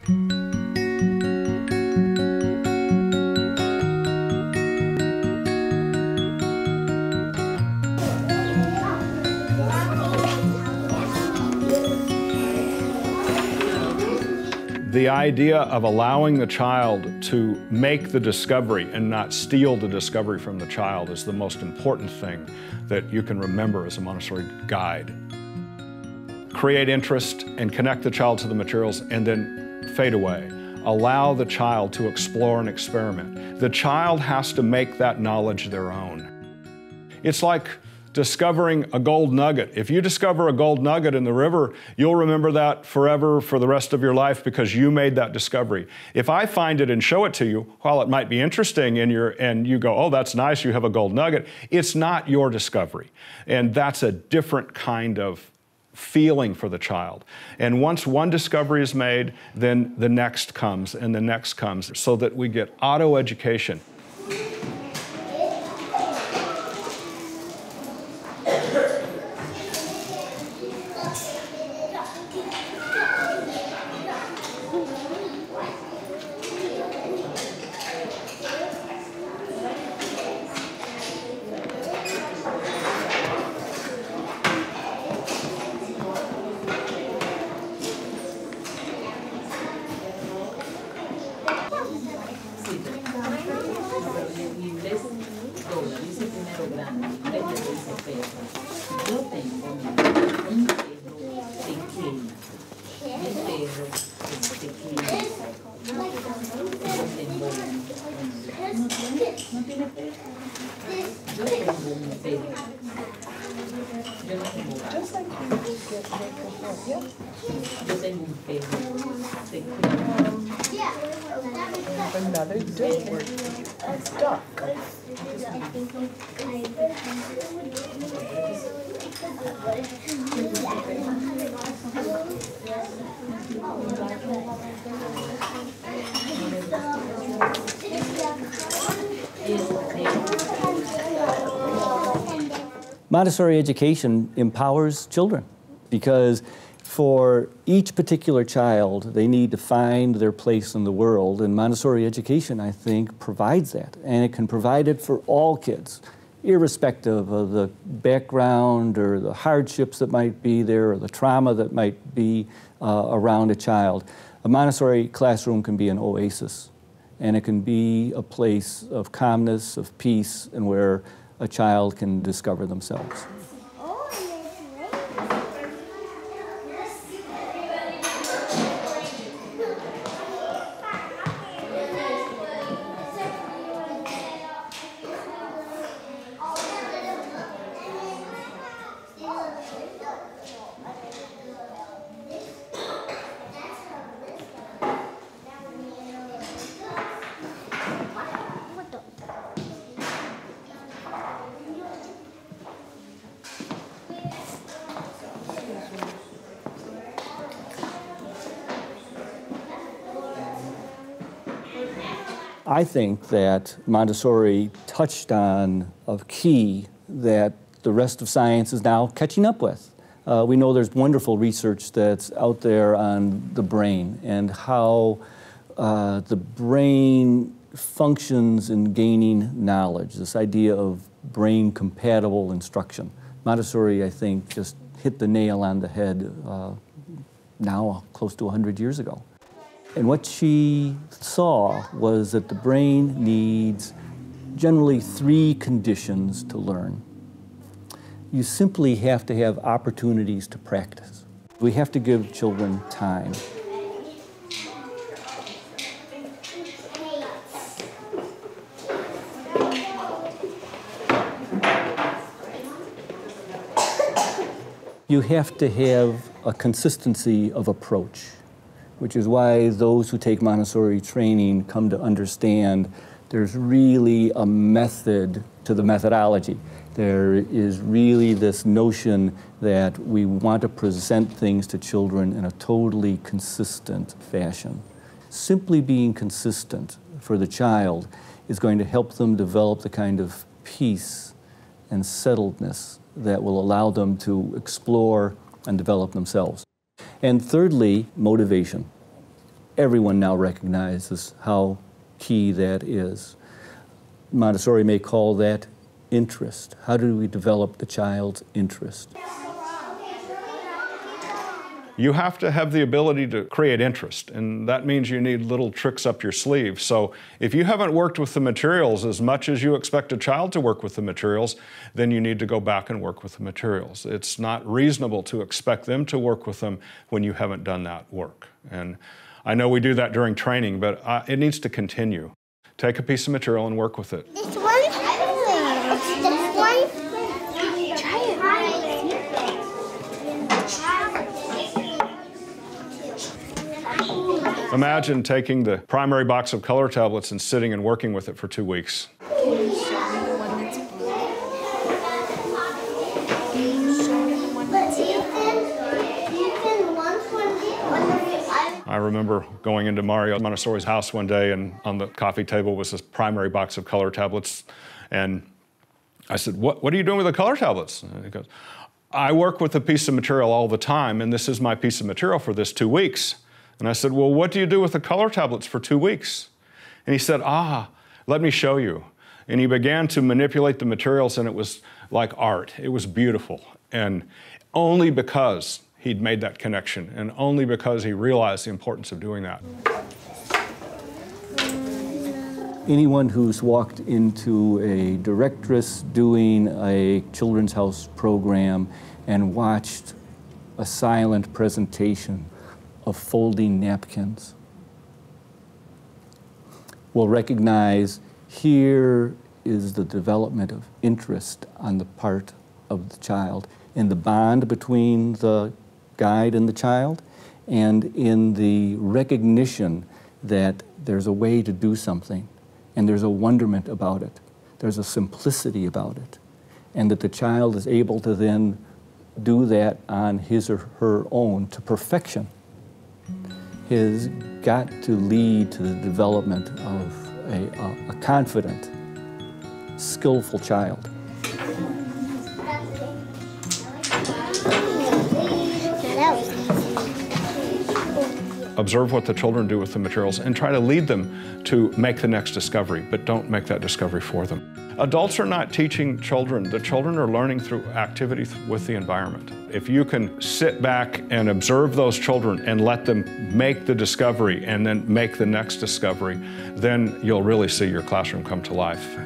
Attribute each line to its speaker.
Speaker 1: The idea of allowing the child to make the discovery and not steal the discovery from the child is the most important thing that you can remember as a Montessori guide. Create interest and connect the child to the materials and then fade away. Allow the child to explore and experiment. The child has to make that knowledge their own. It's like discovering a gold nugget. If you discover a gold nugget in the river, you'll remember that forever for the rest of your life because you made that discovery. If I find it and show it to you, while it might be interesting and you go, oh, that's nice, you have a gold nugget, it's not your discovery. And that's a different kind of feeling for the child. And once one discovery is made, then the next comes and the next comes so that we get auto-education.
Speaker 2: Another good word. It's duck.
Speaker 3: Montessori education empowers children because for each particular child, they need to find their place in the world, and Montessori education, I think, provides that. And it can provide it for all kids, irrespective of the background or the hardships that might be there or the trauma that might be around a child. A Montessori classroom can be an oasis, and it can be a place of calmness, of peace, and where a child can discover themselves. I think that Montessori touched on a key that the rest of science is now catching up with. We know there's wonderful research that's out there on the brain and how the brain functions in gaining knowledge, this idea of brain-compatible instruction. Montessori, I think, just hit the nail on the head now close to 100 years ago. And what she saw was that the brain needs generally 3 conditions to learn. You simply have to have opportunities to practice. We have to give children time. You have to have a consistency of approach, which is why those who take Montessori training come to understand there's really a method to the methodology. There is really this notion that we want to present things to children in a totally consistent fashion. Simply being consistent for the child is going to help them develop the kind of peace and settledness that will allow them to explore and develop themselves. And thirdly, motivation. everyone now recognizes how key that is. Montessori may call that interest. How do we develop the child's interest?
Speaker 1: You have to have the ability to create interest, and that means you need little tricks up your sleeve. So if you haven't worked with the materials as much as you expect a child to work with the materials, then you need to go back and work with the materials. It's not reasonable to expect them to work with them when you haven't done that work. And I know we do that during training, but it needs to continue. Take a piece of material and work with it.
Speaker 4: This one? This one? Try it.
Speaker 1: Imagine taking the primary box of color tablets and sitting and working with it for 2 weeks. I remember going into Mario Montessori's house one day, and on the coffee table was this primary box of color tablets. And I said, what are you doing with the color tablets? And he goes, I work with a piece of material all the time, and this is my piece of material for this 2 weeks. And I said, well, what do you do with the color tablets for 2 weeks? And he said, let me show you. And he began to manipulate the materials, and it was like art. It was beautiful. And only because he'd made that connection, and only because he realized the importance of doing that.
Speaker 3: Anyone who's walked into a directress doing a Children's House program and watched a silent presentation of folding napkins will recognize here is the development of interest on the part of the child, in the bond between the guide and the child, and in the recognition that there's a way to do something, and there's a wonderment about it, there's a simplicity about it, and that the child is able to then do that on his or her own to perfection, has got to lead to the development of a confident, skillful child.
Speaker 1: Observe what the children do with the materials and try to lead them to make the next discovery, but don't make that discovery for them. Adults are not teaching children. The children are learning through activity with the environment. If you can sit back and observe those children and let them make the discovery and then make the next discovery, then you'll really see your classroom come to life.